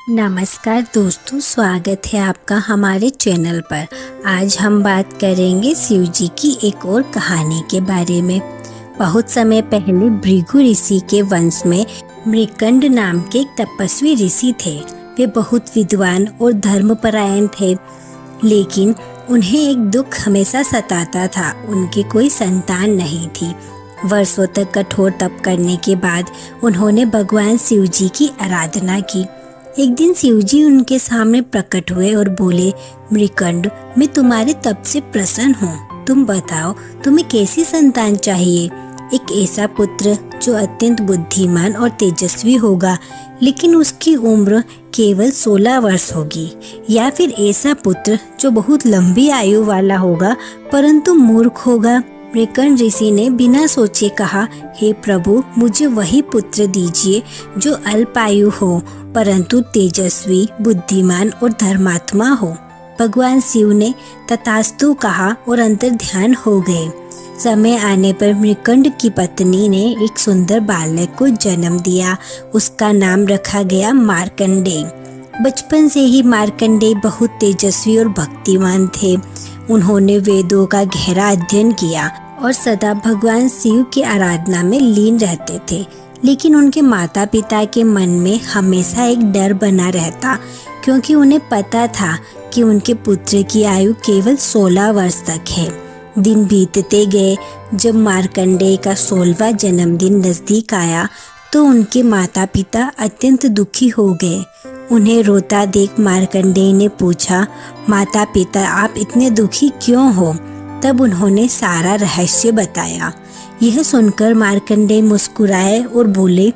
नमस्कार दोस्तों, स्वागत है आपका हमारे चैनल पर। आज हम बात करेंगे शिव जी की एक और कहानी के बारे में। बहुत समय पहले भृगु ऋषि के वंश में मृकंड नाम के एक तपस्वी ऋषि थे। वे बहुत विद्वान और धर्मपरायण थे, लेकिन उन्हें एक दुख हमेशा सताता था। उनकी कोई संतान नहीं थी। वर्षों तक कठोर तप करने के बाद उन्होंने भगवान शिव जी की आराधना की। एक दिन शिव जी उनके सामने प्रकट हुए और बोले, मृकंड, मैं तुम्हारे तप से प्रसन्न हूँ। तुम बताओ, तुम्हें कैसी संतान चाहिए? एक ऐसा पुत्र जो अत्यंत बुद्धिमान और तेजस्वी होगा, लेकिन उसकी उम्र केवल 16 वर्ष होगी, या फिर ऐसा पुत्र जो बहुत लंबी आयु वाला होगा परंतु मूर्ख होगा? मृकंड ऋषि ने बिना सोचे कहा, हे प्रभु, मुझे वही पुत्र दीजिए जो अल्पायु हो परंतु तेजस्वी, बुद्धिमान और धर्मात्मा हो। भगवान शिव ने तथास्तु कहा और अंतर ध्यान हो गए। समय आने पर मृकंड की पत्नी ने एक सुंदर बालक को जन्म दिया। उसका नाम रखा गया मार्कंडेय। बचपन से ही मार्कंडेय बहुत तेजस्वी और भक्तिमान थे। उन्होंने वेदों का गहरा अध्ययन किया और सदा भगवान शिव की आराधना में लीन रहते थे। लेकिन उनके माता पिता के मन में हमेशा एक डर बना रहता, क्योंकि उन्हें पता था कि उनके पुत्र की आयु केवल 16 वर्ष तक है। दिन बीतते गए। जब मार्कंडेय का 16वां जन्मदिन नजदीक आया तो उनके माता पिता अत्यंत दुखी हो गए। उन्हें रोता देख मार्कंडेय ने पूछा, माता पिता, आप इतने दुखी क्यों हो? तब उन्होंने सारा रहस्य बताया। यह सुनकर मार्कंडेय मुस्कुराए और बोले,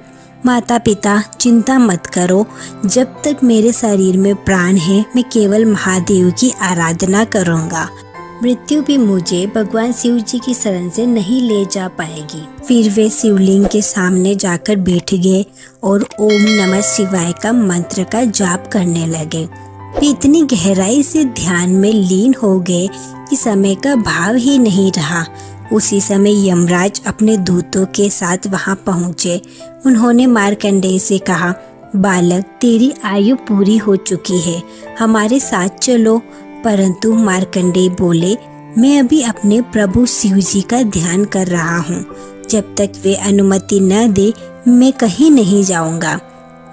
माता पिता, चिंता मत करो। जब तक मेरे शरीर में प्राण है, मैं केवल महादेव की आराधना करूँगा। मृत्यु भी मुझे भगवान शिव जी की शरण से नहीं ले जा पाएगी। फिर वे शिवलिंग के सामने जाकर बैठ गए और ओम नमः शिवाय का मंत्र का जाप करने लगे। वे इतनी गहराई से ध्यान में लीन हो गए कि समय का भाव ही नहीं रहा। उसी समय यमराज अपने दूतों के साथ वहां पहुंचे। उन्होंने मार्कंडेय से कहा, बालक, तेरी आयु पूरी हो चुकी है, हमारे साथ चलो। परंतु मार्कंडेय बोले, मैं अभी अपने प्रभु शिव जी का ध्यान कर रहा हूँ। जब तक वे अनुमति न दे, मैं कहीं नहीं जाऊँगा।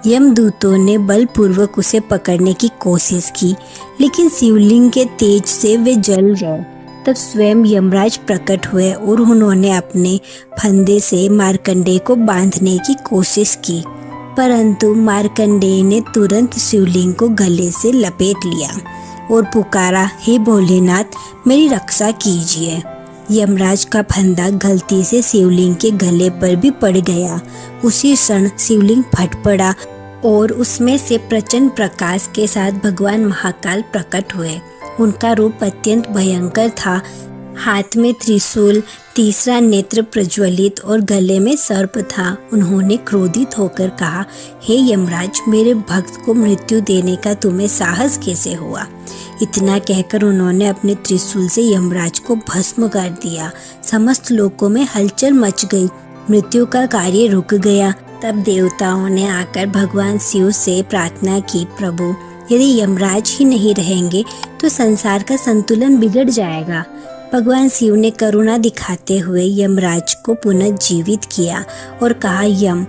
यमदूतों ने बलपूर्वक उसे पकड़ने की कोशिश की, लेकिन शिवलिंग के तेज से वे जल गए। तब स्वयं यमराज प्रकट हुए और उन्होंने अपने फंदे से मार्कंडेय को बांधने की कोशिश की, परंतु मार्कंडेय ने तुरंत शिवलिंग को गले से लपेट लिया और पुकारा, हे भोलेनाथ, मेरी रक्षा कीजिए। यमराज का फंदा गलती से शिवलिंग के गले पर भी पड़ गया। उसी क्षण शिवलिंग फट पड़ा और उसमें से प्रचंड प्रकाश के साथ भगवान महाकाल प्रकट हुए। उनका रूप अत्यंत भयंकर था। हाथ में त्रिशूल, तीसरा नेत्र प्रज्वलित और गले में सर्प था। उन्होंने क्रोधित होकर कहा, हे यमराज, मेरे भक्त को मृत्यु देने का तुम्हें साहस कैसे हुआ? इतना कहकर उन्होंने अपने त्रिशूल से यमराज को भस्म कर दिया। समस्त लोकों में हलचल मच गई। मृत्यु का कार्य रुक गया। तब देवताओं ने आकर भगवान शिव से प्रार्थना की, प्रभु, यदि यमराज ही नहीं रहेंगे तो संसार का संतुलन बिगड़ जाएगा। भगवान शिव ने करुणा दिखाते हुए यमराज को पुनर्जीवित किया और कहा, यम,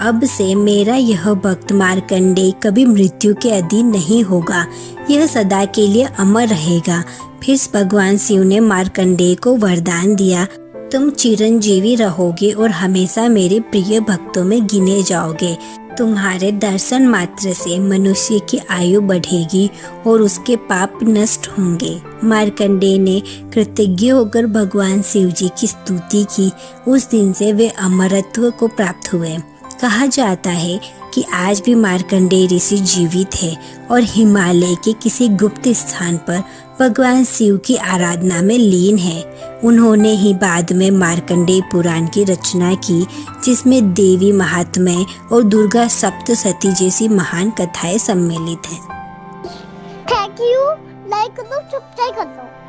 अब से मेरा यह भक्त मार्कंडेय कभी मृत्यु के अधीन नहीं होगा। यह सदा के लिए अमर रहेगा। फिर भगवान शिव ने मार्कंडेय को वरदान दिया, तुम चिरंजीवी रहोगे और हमेशा मेरे प्रिय भक्तों में गिने जाओगे। तुम्हारे दर्शन मात्र से मनुष्य की आयु बढ़ेगी और उसके पाप नष्ट होंगे। मार्कंडेय ने कृतज्ञ होकर भगवान शिव जी की स्तुति की। उस दिन से वे अमरत्व को प्राप्त हुए। कहा जाता है कि आज भी मार्कंडेय ऋषि जीवित है और हिमालय के किसी गुप्त स्थान पर भगवान शिव की आराधना में लीन है। उन्होंने ही बाद में मार्कंडेय पुराण की रचना की, जिसमें देवी महात्म्य और दुर्गा सप्तशती जैसी महान कथाएं सम्मिलित हैं। Thank you. लाइक कर दो, सब्सक्राइब कर दो।